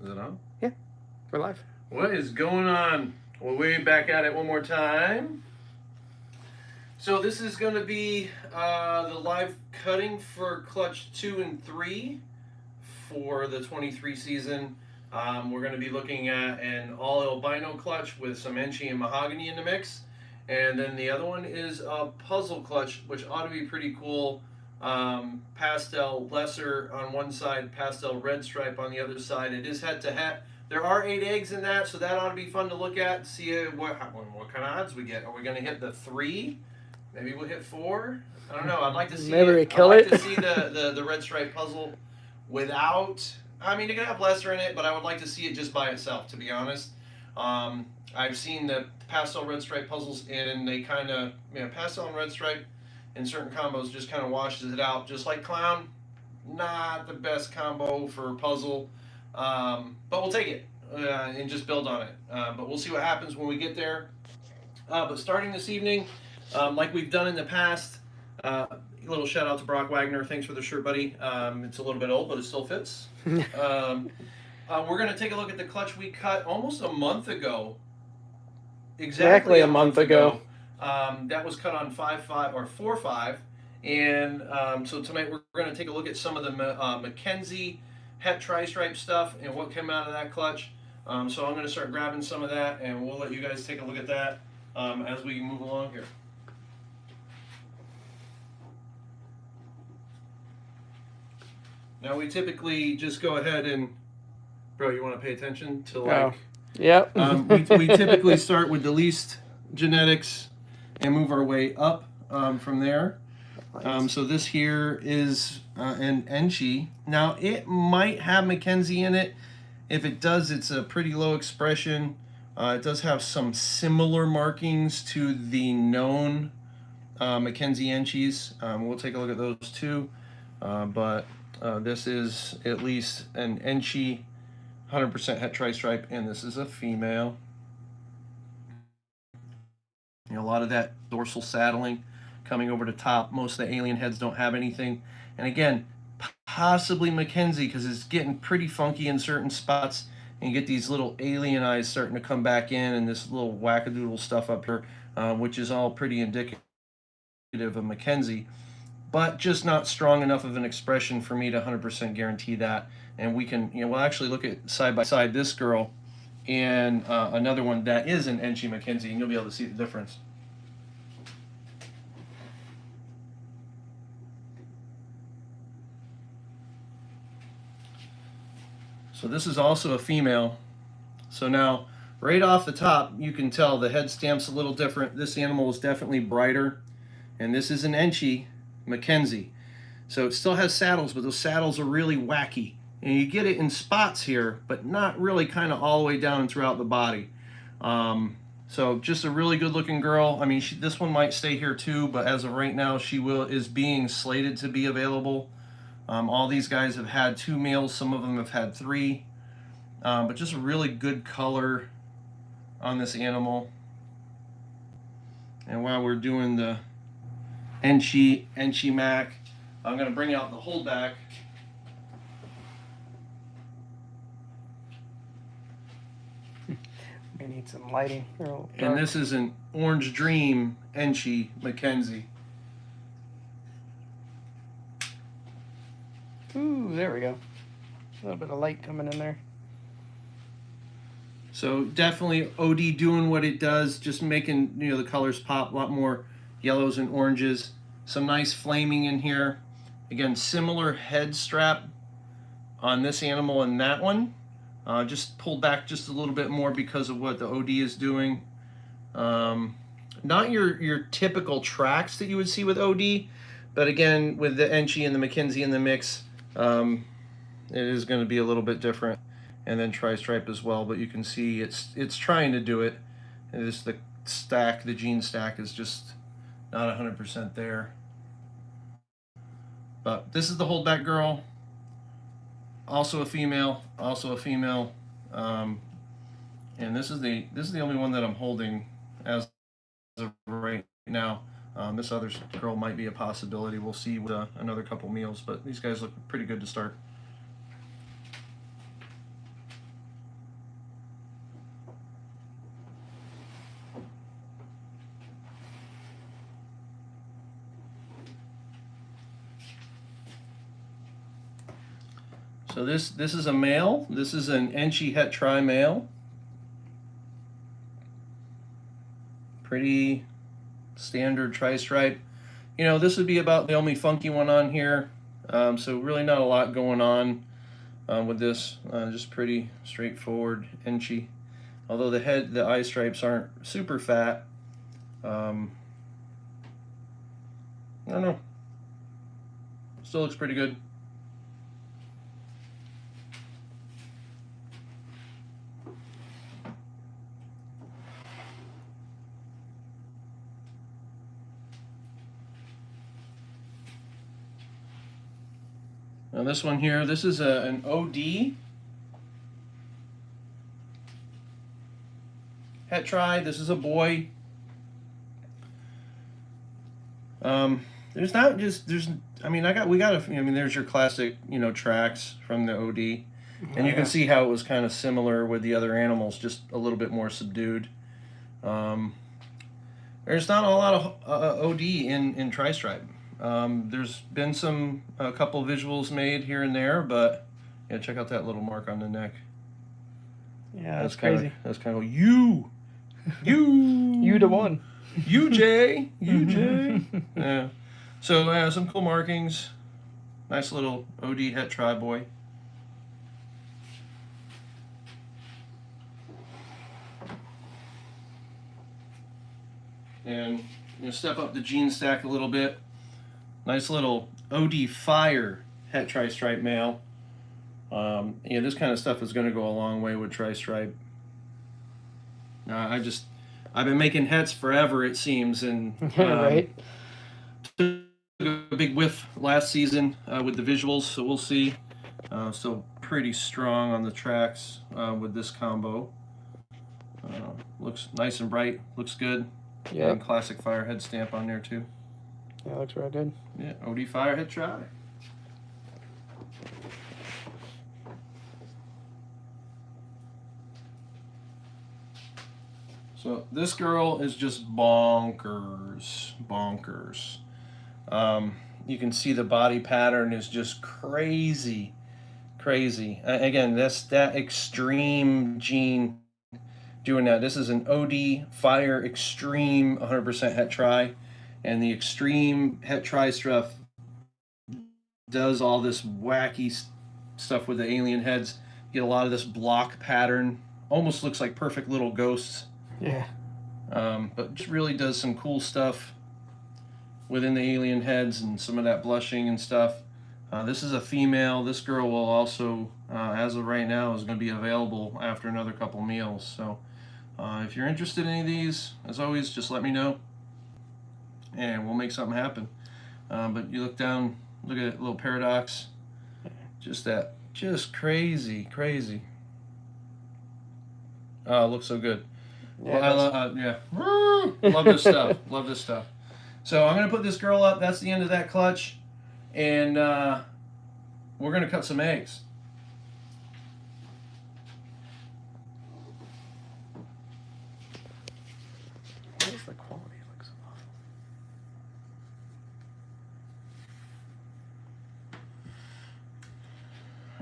Is it on? Yeah, we're live. What is going on? Well, we're back at it one more time. So this is going to be the live cutting for Clutch 2 and 3 for the 23 season. We're going to be looking at an all albino clutch with some Enchi and mahogany in the mix. And then the other one is a puzzle clutch, which ought to be pretty cool. Pastel lesser on one side, pastel red stripe on the other side. It is head to head. There are 8 eggs in that, so that ought to be fun to look at. See what kind of odds we get. Are we going to hit the 3? Maybe we'll hit 4. I don't know. I'd like to see Maybe we it. I'd kill like it. to see the red stripe puzzle without. I mean, you're gonna have lesser in it, but I would like to see it just by itself. To be honest, I've seen the pastel red stripe puzzles, and they kind of pastel and red stripe in certain combos just kind of washes it out. Just like clown, not the best combo for puzzle, but we'll take it and just build on it. But we'll see what happens when we get there. But starting this evening, like we've done in the past, a little shout out to Brock Wagner. Thanks for the shirt, buddy. It's a little bit old, but it still fits. We're going to take a look at the clutch we cut almost a month ago. Exactly a month ago. That was cut on 5.5 or 4.5. And so tonight we're going to take a look at some of the Mackenzie Het Tri-Stripe stuff and what came out of that clutch. So I'm going to start grabbing some of that, and we'll let you guys take a look at that as we move along here. Now we typically just go ahead and, bro, you want to pay attention to like, yep. we typically start with the least genetics and move our way up from there. So this here is an Enchi. Now it might have Mackenzie in it. If it does, it's a pretty low expression. It does have some similar markings to the known Mackenzie Enchis. We'll take a look at those too. But this is at least an Enchi 100% Het Tri-Stripe, and this is a female. You know, a lot of that dorsal saddling coming over the top. Most of the alien heads don't have anything. And again, possibly Mackenzie, because it's getting pretty funky in certain spots. And you get these little alien eyes starting to come back in, and this little wackadoodle stuff up here, which is all pretty indicative of Mackenzie, but just not strong enough of an expression for me to 100% guarantee that. And we can, we'll actually look at side by side this girl and another one that is an Enchi Mackenzie, and you'll be able to see the difference. So this is also a female. So now, right off the top, you can tell the head stamp's a little different. This animal is definitely brighter, and this is an Enchi Mackenzie. So it still has saddles, but those saddles are really wacky. And you get it in spots here, but not really kind of all the way down and throughout the body. So just a really good looking girl. I mean, this one might stay here too, but as of right now, she is being slated to be available. All these guys have had 2 males. Some of them have had 3. But just a really good color on this animal. And while we're doing the Enchi Mac, I'm going to bring out the holdback. We need some lighting. And this is an Orange Dream Enchi Mackenzie. Ooh, there we go. A little bit of light coming in there. So definitely OD doing what it does, just making the colors pop, a lot more yellows and oranges. Some nice flaming in here. Again, similar head strap on this animal and that one. Just pulled back just a little bit more because of what the OD is doing. Not your typical tracks that you would see with OD, but again, with the Enchi and the Mackenzie in the mix, it is going to be a little bit different. And then Tri-Stripe as well, but you can see it's trying to do it. It is the stack, the gene stack is just not 100% there. But this is the holdback girl, also a female, and this is the only one that I'm holding as of right now. This other girl might be a possibility. We'll see with another couple meals, but these guys look pretty good to start. So this is a male. This is an Enchi Het Tri male. Pretty standard tri-stripe. You know, this would be about the only funky one on here. So really not a lot going on with this. Just pretty straightforward Enchi. Although the eye stripes aren't super fat. I don't know. Still looks pretty good. Now this one here, this is an OD Het Tri. This is a boy. There's not just there's. I mean, there's your classic, you know, tracks from the OD, and you can see how it was kind of similar with the other animals, just a little bit more subdued. There's not a lot of OD in tri-stripe. There's been a couple visuals made here and there, but yeah, check out that little mark on the neck. Yeah, that's crazy. That's kind of you You the one. You Jay. Yeah. So some cool markings. Nice little OD Het Tri boy. And step up the gene stack a little bit. Nice little OD Fire Het Tri Stripe male. Yeah, this kind of stuff is going to go a long way with tri stripe. I've been making hets forever, it seems, and Right. took a big whiff last season with the visuals, so we'll see. Still pretty strong on the tracks with this combo. Looks nice and bright. Looks good. Yeah. Classic Firehead stamp on there too. Yeah, looks real good. Yeah, OD Firehead Tri. So this girl is just bonkers. You can see the body pattern is just crazy. Again, that's that extreme gene doing that. This is an OD Fire Extreme 100% Het Tri, and the Extreme Het Tri stuff does all this wacky stuff with the alien heads. You get a lot of this block pattern. Almost looks like perfect little ghosts. Yeah. But just really does some cool stuff within the alien heads and some of that blushing and stuff. This is a female. This girl will also, as of right now, is going to be available after another couple meals. So if you're interested in any of these, as always, just let me know and we'll make something happen. But you look down, look at that little paradox. Just crazy. Oh, it looks so good. Yeah. Well, love this stuff. Love this stuff. So I'm gonna put this girl up. That's the end of that clutch, and we're gonna cut some eggs. What is the quality? Looks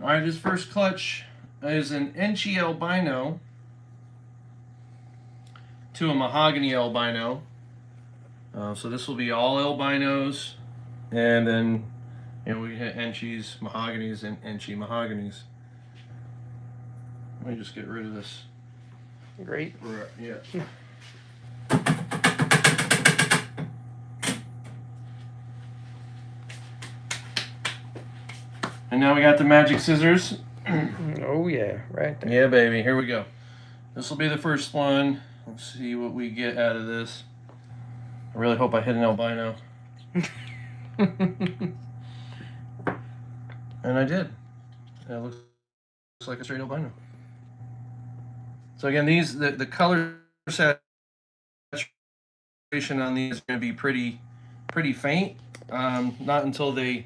All right, this first clutch is an Enchi albino to a mahogany albino. So this will be all albinos, and then we hit Enchis, mahoganies, and Enchi mahoganies. Let me just get rid of this. great. Yeah. And now we got the magic scissors. Oh yeah, right there. Yeah, baby. Here we go. This will be the first one. Let's see what we get out of this. I really hope I hit an albino. And I did. It looks like a straight albino. So again, the color saturation on these is going to be pretty faint. Not until they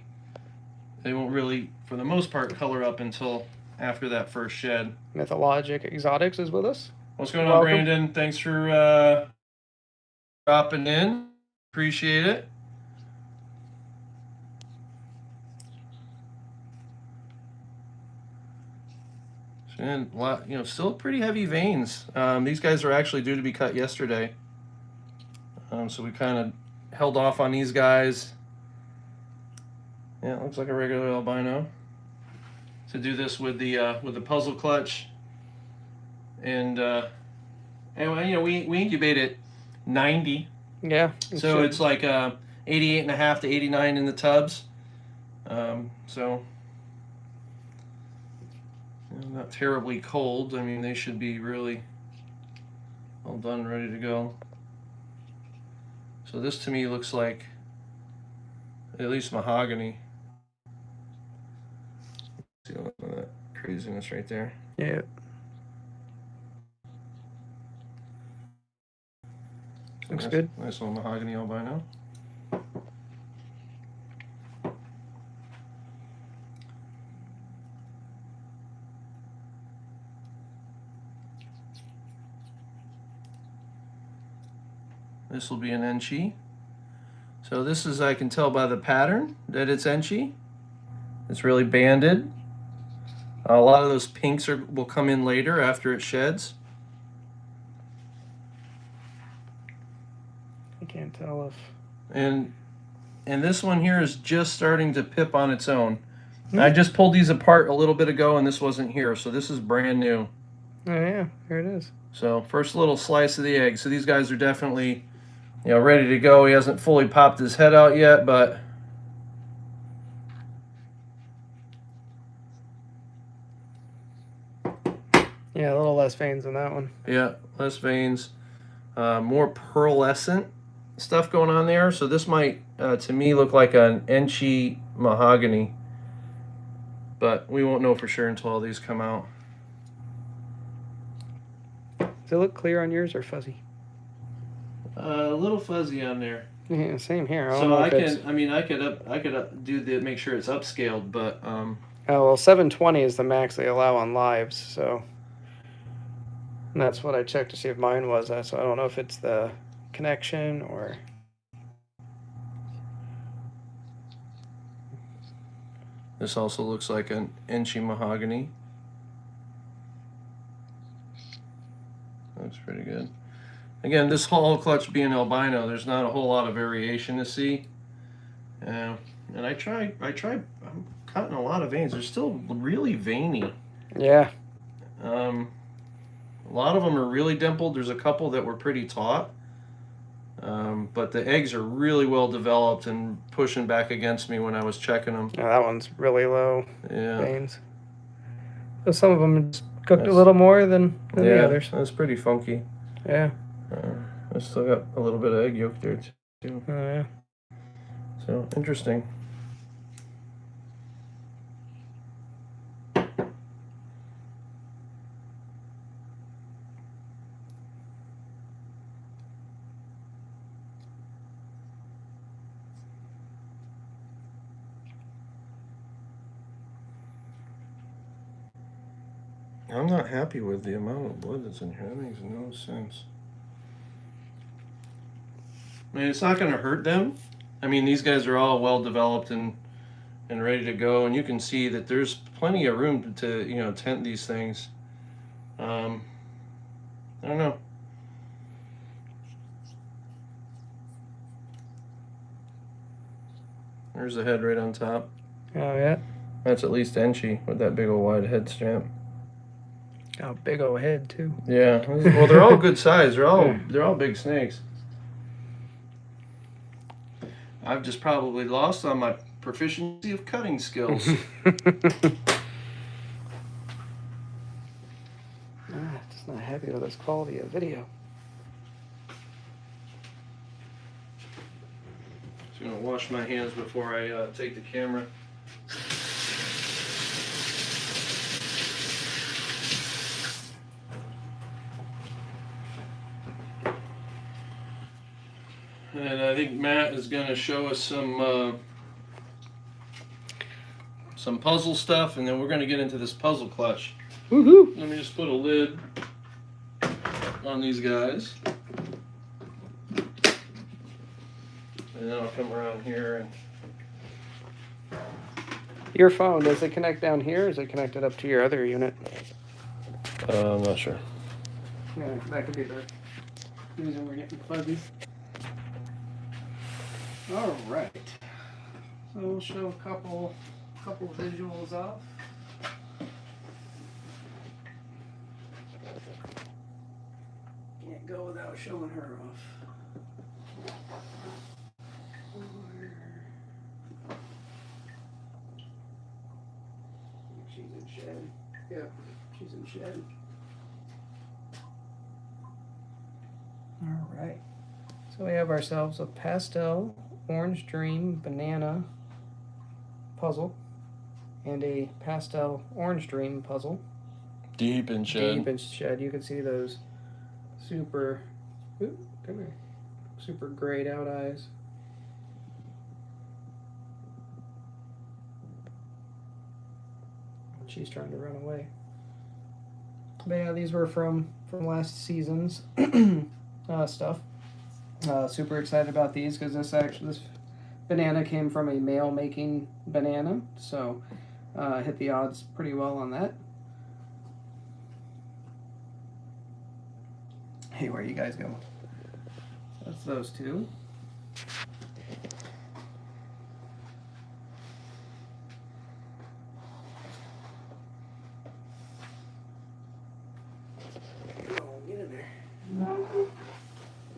won't really, for the most part, color up until after that first shed. Mythologic Exotics is with us. What's going on, Welcome. Brandon? Thanks for dropping in. Appreciate it. And a lot, you know, still pretty heavy veins. These guys are actually due to be cut yesterday. So we kind of held off on these guys. Yeah, it looks like a regular albino. To do this with the puzzle clutch, and you know, we incubate at 90. Yeah. So it's like 88.5 to 89 in the tubs. So you know, not terribly cold. I mean, they should be really all done, ready to go. So this to me looks like at least mahogany. See all that craziness right there. Yeah. Looks good. Nice little mahogany albino. This will be an Enchi. So this is, I can tell by the pattern that it's Enchi. It's really banded. A lot of those pinks will come in later after it sheds. I can't tell if. And this one here is just starting to pip on its own. I just pulled these apart a little bit ago, and this wasn't here, so this is brand new. Oh yeah, here it is. So first little slice of the egg. So these guys are definitely, you know, ready to go. He hasn't fully popped his head out yet, but Yeah, a little less veins on that one. yeah, less veins, more pearlescent stuff going on there. So this might, to me, look like an Enchi mahogany, but we won't know for sure until all these come out. Does it look clear on yours or fuzzy? A little fuzzy on there. Yeah, same here. I don't So know I if it's... can, I mean, I could do the make sure it's upscaled, but Oh well, 720 is the max they allow on lives, so. And that's what I checked to see if mine was. So I don't know if it's the connection or. this also looks like an Enchi mahogany. Looks pretty good. Again, this whole clutch being albino, there's not a whole lot of variation to see. And I tried, I'm cutting a lot of veins. They're still really veiny. Yeah. A lot of them are really dimpled. There's a couple that were pretty taut. But the eggs are really well developed and pushing back against me when I was checking them. Yeah, that one's really low Yeah. veins. So some of them just cooked a little more than the others. That's pretty funky. Yeah. I still got a little bit of egg yolk there too. Oh yeah. So interesting. I'm not happy with the amount of blood that's in here. That makes no sense. I mean, it's not going to hurt them. I mean, these guys are all well developed and ready to go, and you can see that there's plenty of room to, you know, tent these things. I don't know. There's the head right on top. Oh yeah. That's at least Enchi with that big old wide head stamp. Oh, big old head too. Yeah. Well, they're all good size. They're all big snakes. I've just probably lost on my proficiency of cutting skills. Just not happy with this quality of video. Just gonna wash my hands before I take the camera. And I think Matt is going to show us some puzzle stuff, and then we're going to get into this puzzle clutch. Woohoo! Let me just put a lid on these guys, and then I'll come around here. And Your phone, does it connect down here, or is it connected up to your other unit? I'm not sure. Yeah, that could be the reason we're getting fuzzy. All right. So we'll show a couple visuals off. Can't go without showing her off. She's in shed. Yep, she's in shed. All right. So we have ourselves a pastel orange dream banana puzzle and a pastel orange dream puzzle. Deep in shed. Deep in shed. You can see those super, ooh, come here, super grayed out eyes. She's trying to run away. But yeah, these were from last season's stuff. Super excited about these because this banana came from a male making banana, so hit the odds pretty well on that. Hey, where you guys go? That's those two.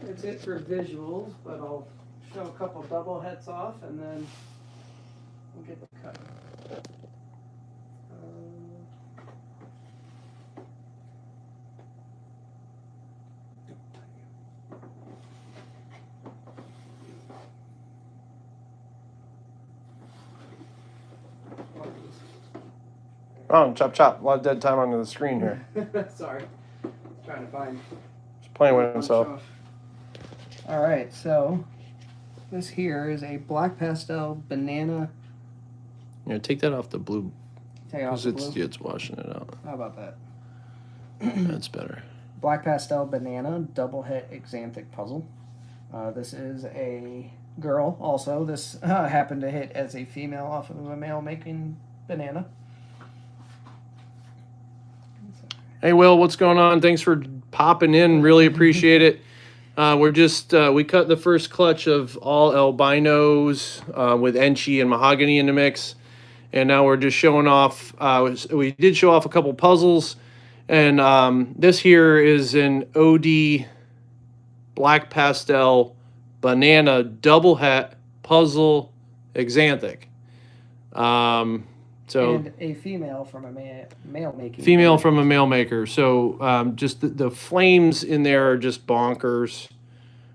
That's it for visuals, but I'll show a couple double heads off and then we'll get the cut. Oh, chop chop. A lot of dead time on the screen here. Sorry. Trying to find. Just playing with himself. All right, so this here is a black pastel banana. Yeah, take that off the blue. Take off the blue? It's washing it out. How about that? That's better. Black pastel banana double hit exanthic puzzle. This is a girl also. This happened to hit as a female off of a male making banana. Hey, Will, what's going on? Thanks for popping in. Really appreciate it. We cut the first clutch of all albinos with Enchi and Mahogany in the mix. And now we're just showing off. We did show off a couple puzzles. And this here is an OD black pastel banana double het puzzle exanthic. And a female from a male making. Female from a male maker. So just the flames in there are just bonkers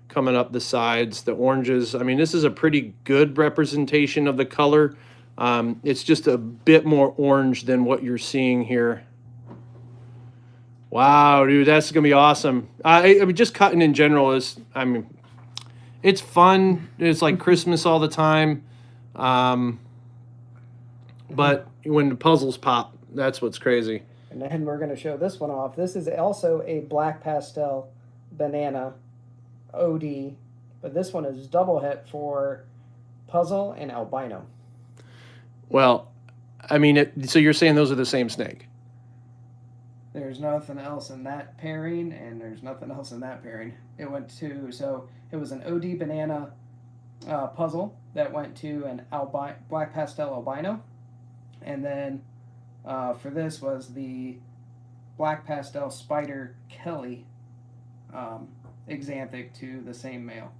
coming up the sides. The oranges. I mean, this is a pretty good representation of the color. It's just a bit more orange than what you're seeing here. Wow, dude, that's going to be awesome. I mean, just cutting in general is, I mean, it's fun. It's like Christmas all the time. But when the puzzles pop, that's what's crazy. And then we're going to show this one off. This is also a black pastel banana OD, but this one is double hit for puzzle and albino. Well, I mean, so you're saying those are the same snake? There's nothing else in that pairing, and there's nothing else in that pairing. It was an OD banana puzzle that went to an black pastel albino. And then for this was the black pastel spider Kelly exanthic to the same male.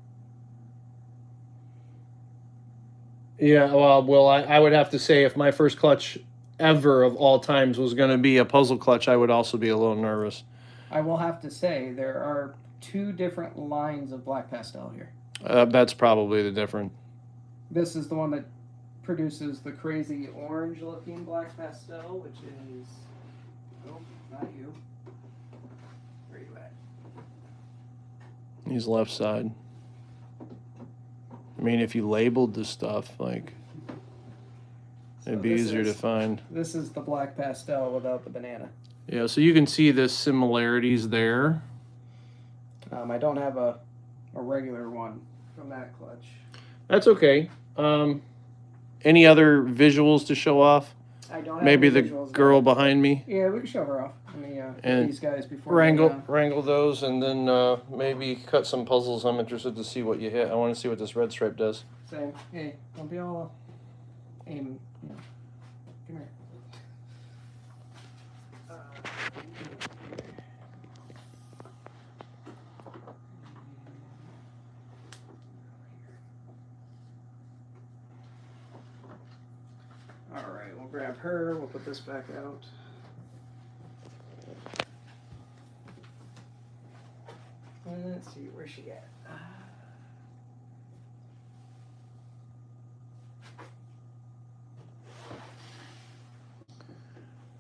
Yeah, well, I would have to say if my first clutch ever of all times was going to be a puzzle clutch, I would also be a little nervous. I will have to say there are two different lines of black pastel here. That's probably the difference. This is the one that produces the crazy orange looking black pastel, which is, oh, not you. Where are you at? He's left side. I mean, if you labeled the stuff, like, it'd be easier to find. This is the black pastel without the banana. Yeah, so you can see the similarities there. I don't have a regular one from that clutch. That's okay. Any other visuals to show off? I don't have maybe any the visuals girl now. behind me. Yeah, we can show her off. And These guys before Wrangle those, and then maybe cut some puzzles. I'm interested to see what you hit. I want to see what this red stripe does. Same. Hey, don't be all aim. You know. Come here. All right, we'll grab her. We'll put this back out. Let's see, where's she at?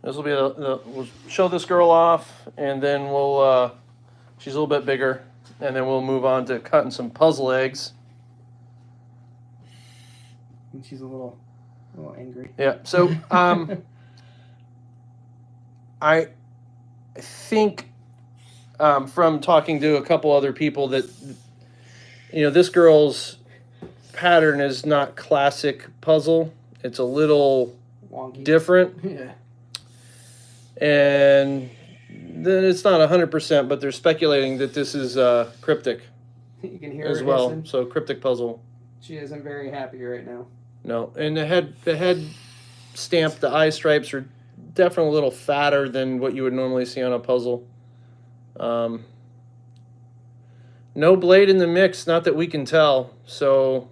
This will be we'll show this girl off, and then we'll she's a little bit bigger, and then we'll move on to cutting some puzzle eggs. And she's a little angry. Yeah. So I think from talking to a couple other people that this girl's pattern is not classic puzzle. It's a little Wonky. different. Yeah. And then it's not 100%, but they're speculating that this is cryptic You can hear as her well. hissing. So cryptic puzzle. She isn't very happy right now. No, and the head stamp, the eye stripes are definitely a little fatter than what you would normally see on a puzzle. No blade in the mix, not that we can tell. So,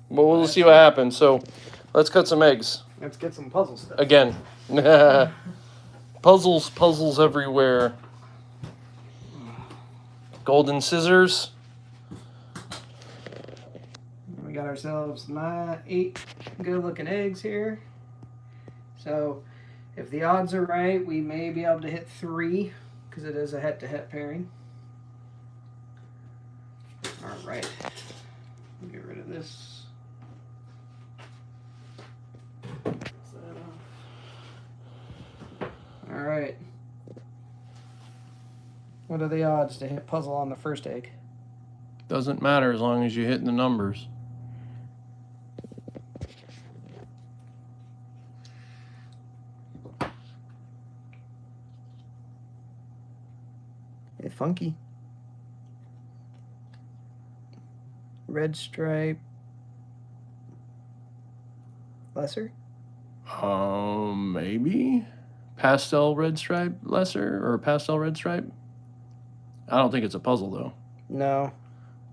but we'll see what happens. So, let's cut some eggs. Let's get some puzzle stuff. Again. Puzzles everywhere. Golden scissors. We got ourselves 8 good-looking eggs here. So, if the odds are right, we may be able to hit 3, because it is a head-to-head pairing. All right. Get rid of this. All right. What are the odds to hit puzzle on the first egg? Doesn't matter as long as you hit the numbers. It's funky. Red stripe. Lesser? Maybe. Pastel red stripe lesser, or pastel red stripe? I don't think it's a puzzle though. No,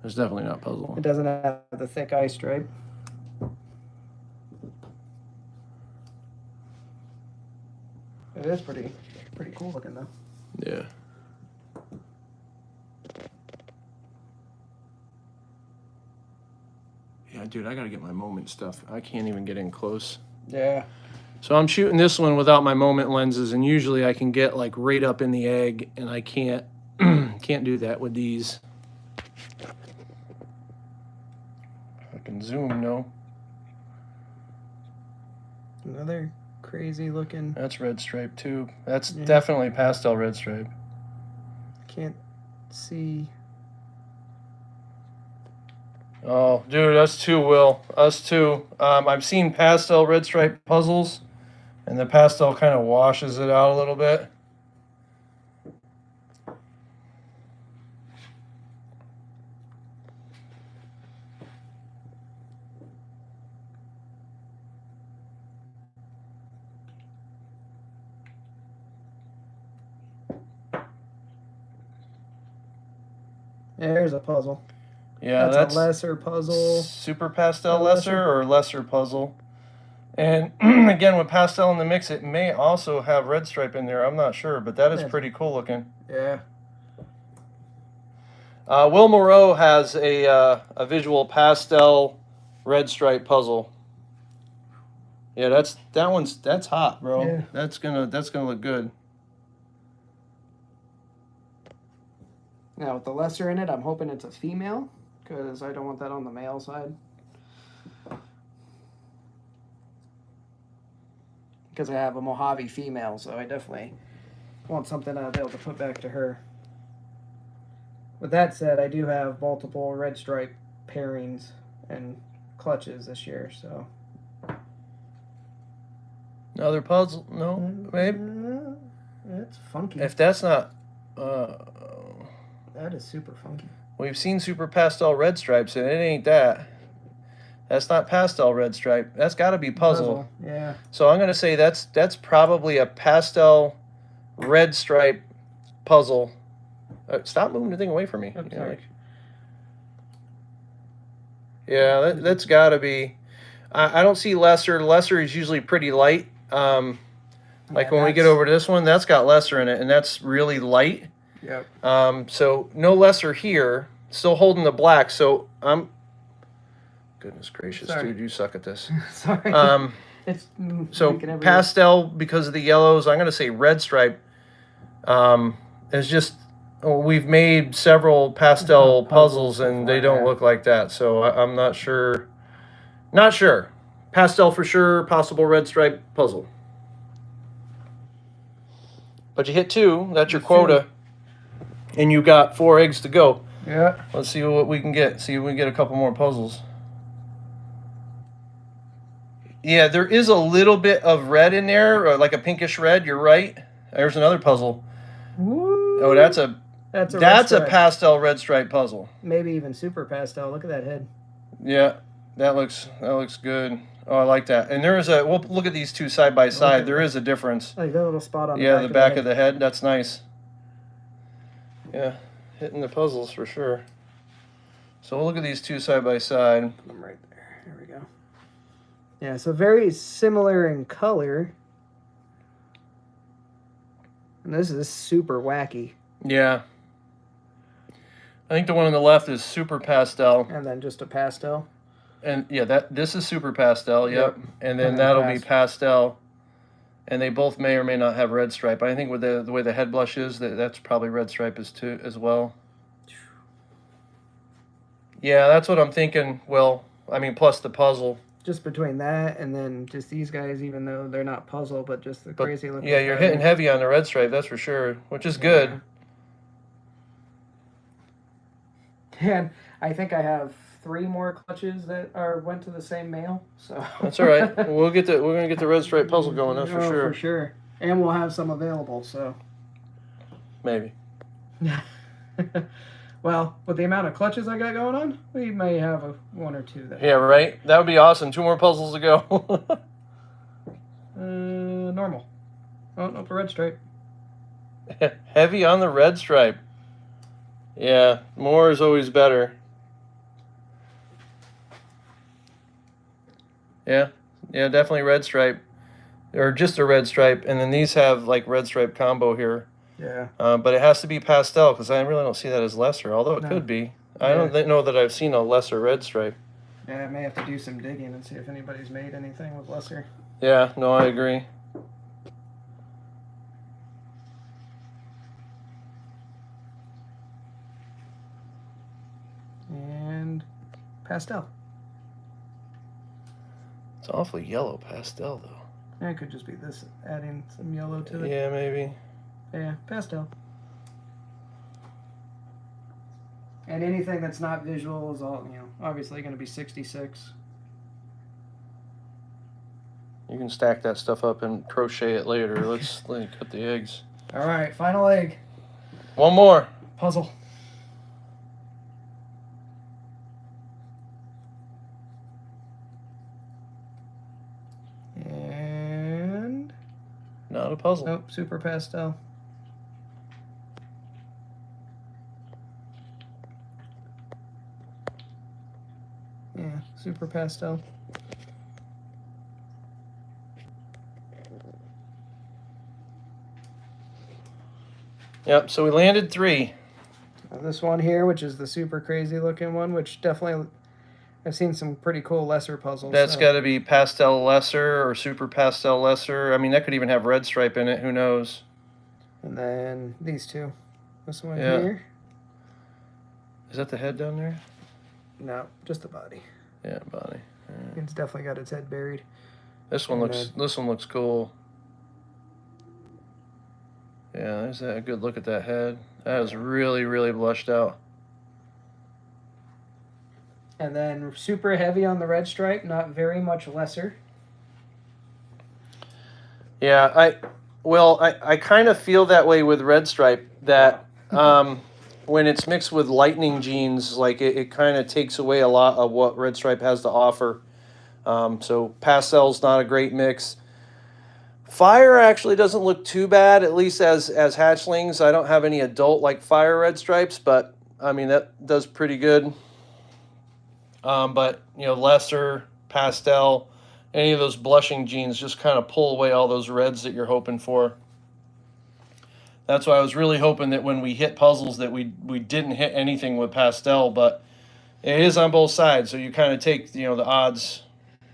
It's definitely not puzzle. it doesn't have the thick eye stripe. It is pretty cool looking though. Yeah. Yeah, dude, I gotta get my moment stuff. I can't even get in close. Yeah. So I'm shooting this one without my moment lenses, and usually I can get like right up in the egg, and I can't can't do that with these. I can zoom, no. Another crazy looking. That's red stripe too. That's Yeah. definitely pastel red stripe. Can't see. Oh, dude, us too, Will. Us too. I've seen pastel red stripe puzzles, and the pastel kind of washes it out a little bit. There's a puzzle. Yeah, that's a lesser puzzle. Super pastel Lesser. lesser or lesser puzzle. And again, with pastel in the mix, it may also have red stripe in there. I'm not sure, but that is Yeah. pretty cool looking. Yeah. Will Moreau has a visual pastel red stripe puzzle. Yeah, that's hot, bro. Yeah. That's gonna look good. Now with the lesser in it, I'm hoping it's a female, because I don't want that on the male side. Because I have a Mojave female, so I definitely want something I'll be able to put back to her. With that said, I do have multiple red stripe pairings and clutches this year, so Another puzzle? No, maybe. It's funky. If that's not, That is super funky. we've seen super pastel red stripes, and it ain't that. That's not pastel red stripe. That's got to be puzzle. Yeah. So I'm gonna say that's probably a pastel red stripe puzzle. Stop moving the thing away from me. I'm sorry. Yeah, that's got to be. I don't see lesser. Lesser is usually pretty light. Like when we get over to this one, that's got lesser in it, and that's really light. Yep. So no lesser here. Still holding the black. So I'm. Goodness gracious, Sorry. dude, you suck at this. Sorry. It's So pastel because of the yellows. I'm gonna say red stripe. It's just we've made several pastel puzzles and they don't look like that. So I'm not sure. Not sure. Pastel for sure. Possible red stripe puzzle. But you hit 2. That's your quota. And you got 4 eggs to go. Yeah. Let's see what we can get. See if we can get a couple more puzzles. Yeah, there is a little bit of red in there, or like a pinkish red. You're right. There's another puzzle. Woo. Oh, that's a red pastel red stripe puzzle. Maybe even super pastel. Look at that head. Yeah, that looks good. Oh, I like that. And there is a. We'll look at these two side by side. There is a difference. Like that little spot on the back of the head. That's nice. Yeah, hitting the puzzles for sure. So we'll look at these two side by side. I'm right there. There we go. Yeah, so very similar in color. And this is super wacky. Yeah. I think the one on the left is super pastel. And then just a pastel. And yeah, this is super pastel, yep. And then And then that'll be pastel. And they both may or may not have red stripe. I think with the way the head blush is, that's probably red stripe as well. Yeah, that's what I'm thinking. Well, I mean, plus the puzzle. Just between that and then just these guys, even though they're not puzzle, but just the crazy looking. Yeah, you're hitting heavy on the red stripe, that's for sure, which is good. And I think I have 3 more clutches that went to the same mail. So that's all right. We're gonna get the red stripe puzzle going. That's for sure. For sure. And we'll have some available. So maybe. Well, with the amount of clutches I got going on, we may have 1 or 2 that. Yeah, right. That would be awesome. 2 more puzzles to go. Normal. Oh, no, the red stripe. Heavy on the red stripe. Yeah, more is always better. Yeah, definitely red stripe, or just a red stripe, and then these have like red stripe combo here. Yeah. But it has to be pastel because I really don't see that as lesser, although it could be. I don't know that I've seen a lesser red stripe. Yeah, I may have to do some digging and see if anybody's made anything with lesser. Yeah, no, I agree. And pastel. It's awfully yellow pastel, though. Yeah, it could just be this, adding some yellow to it. Yeah, maybe. Yeah, pastel. And anything that's not visual is all, obviously going to be 66. You can stack that stuff up and crochet it later. Let's cut the eggs. All right, final egg. 1 more. Puzzle. And Not a puzzle. nope, super pastel. Yeah, super pastel. Yep, so we landed 3. This one here, which is the super crazy looking one, which definitely I've seen some pretty cool lesser puzzles. That's got to be pastel lesser or super pastel lesser. I mean, that could even have red stripe in it. Who knows? And then these 2. This one here. Is that the head down there? No, just the body. Yeah, body. Yeah. It's definitely got its head buried. This one looks cool. Yeah, there's a good look at that head. That is really, really blushed out. And then super heavy on the red stripe, not very much lesser. Yeah, I kind of feel that way with Red Stripe, that when it's mixed with Lightning genes, like it kind of takes away a lot of what Red Stripe has to offer. So Pastel's not a great mix. Fire actually doesn't look too bad, at least as hatchlings. I don't have any adult like Fire Red Stripes, but I mean that does pretty good. But you know, Lesser, Pastel, any of those blushing genes just kind of pull away all those reds that you're hoping for. That's why I was really hoping that when we hit puzzles that we didn't hit anything with Pastel, but it is on both sides, so you kind of take, you know, the odds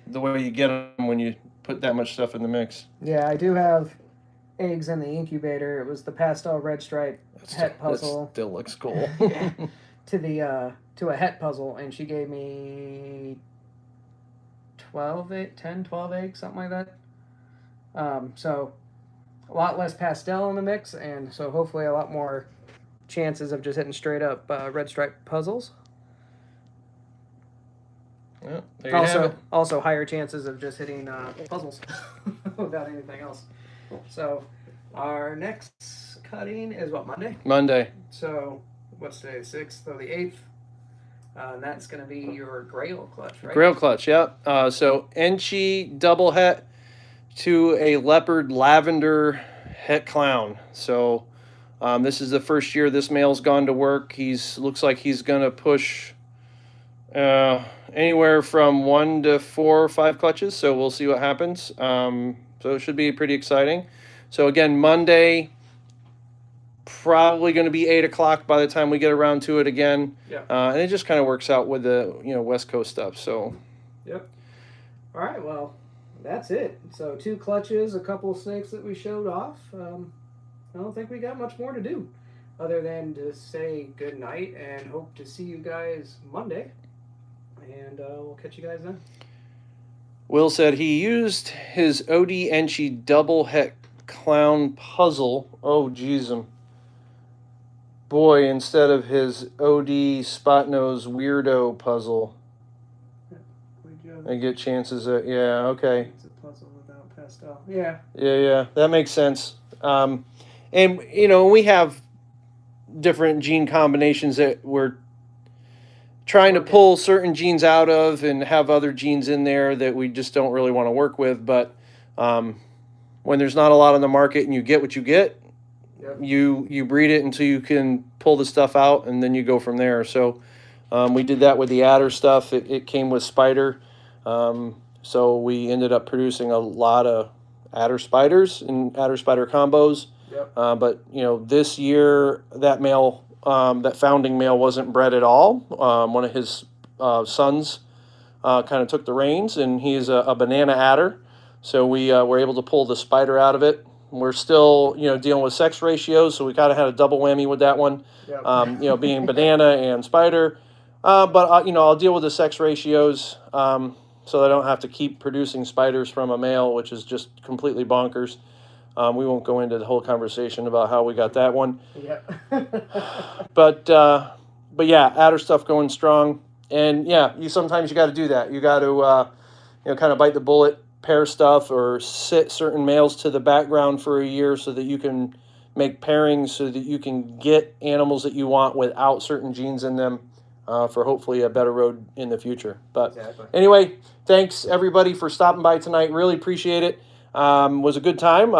the way you get them when you put that much stuff in the mix. Yeah, I do have eggs in the incubator. It was the Pastel Red Stripe het puzzle. That still looks cool. Yeah, to a het puzzle, and she gave me 12 eggs, something like that. So a lot less pastel in the mix, and so hopefully a lot more chances of just hitting straight up Red Stripe puzzles. Yeah, there you have it. Also higher chances of just hitting puzzles without anything else. So our next cutting is what, Monday? Monday. So what's today, 6th or the 8th? And that's going to be your Grail clutch, right? Grail clutch, yep. So Enchi double het to a leopard lavender het clown. So this is the first year this male's gone to work. Looks like he's going to push anywhere from 1 to 4 or 5 clutches. So we'll see what happens. So it should be pretty exciting. So again, Monday, probably going to be 8 o'clock by the time we get around to it again. Yeah. And it just kind of works out with the West Coast stuff. So. Yep. All right. Well, that's it. So 2 clutches, a couple of snakes that we showed off. I don't think we got much more to do, other than to say good night and hope to see you guys Monday. And we'll catch you guys then. Will said he used his OD Enchi double het clown puzzle. Oh, geez, boy, instead of his OD spot nose weirdo puzzle. I get chances at, yeah, okay. It's a puzzle without pastel. Yeah. Yeah, that makes sense. And, we have different gene combinations that we're trying to pull certain genes out of and have other genes in there that we just don't really want to work with. But when there's not a lot on the market and you get what you get, yep, you breed it until you can pull the stuff out, and then you go from there. So we did that with the adder stuff. It came with spider. So we ended up producing a lot of adder spiders and adder spider combos. Yep. But this year that male, that founding male, wasn't bred at all. One of his sons kind of took the reins, and he's a banana adder. So we were able to pull the spider out of it. We're still dealing with sex ratios, so we kind of had a double whammy with that one. Yep. Being banana and spider. But I'll deal with the sex ratios. So I don't have to keep producing spiders from a male, which is just completely bonkers. We won't go into the whole conversation about how we got that one. Yeah. But yeah, adder stuff going strong. And yeah, sometimes you got to do that. You got to kind of bite the bullet, pair stuff, or sit certain males to the background for a year so that you can make pairings, so that you can get animals that you want without certain genes in them. For hopefully a better road in the future. But exactly. Anyway, thanks everybody for stopping by tonight. Really appreciate it. Was a good time.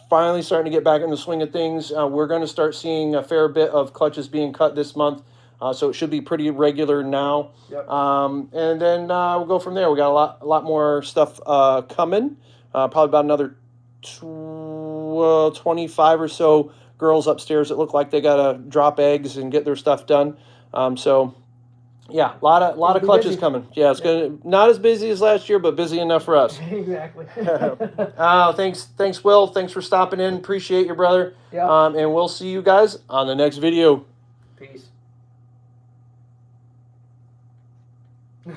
Finally starting to get back in the swing of things. We're going to start seeing a fair bit of clutches being cut this month. So it should be pretty regular now. Yep. And then we'll go from there. We got a lot more stuff coming. Probably about another 25 or so girls upstairs that look like they got to drop eggs and get their stuff done. Yeah, a lot of clutches busy coming. Yeah, it's gonna not as busy as last year, but busy enough for us. Exactly. Thanks, Will. Thanks for stopping in. Appreciate you, brother. Yeah. And we'll see you guys on the next video. Peace. Peace.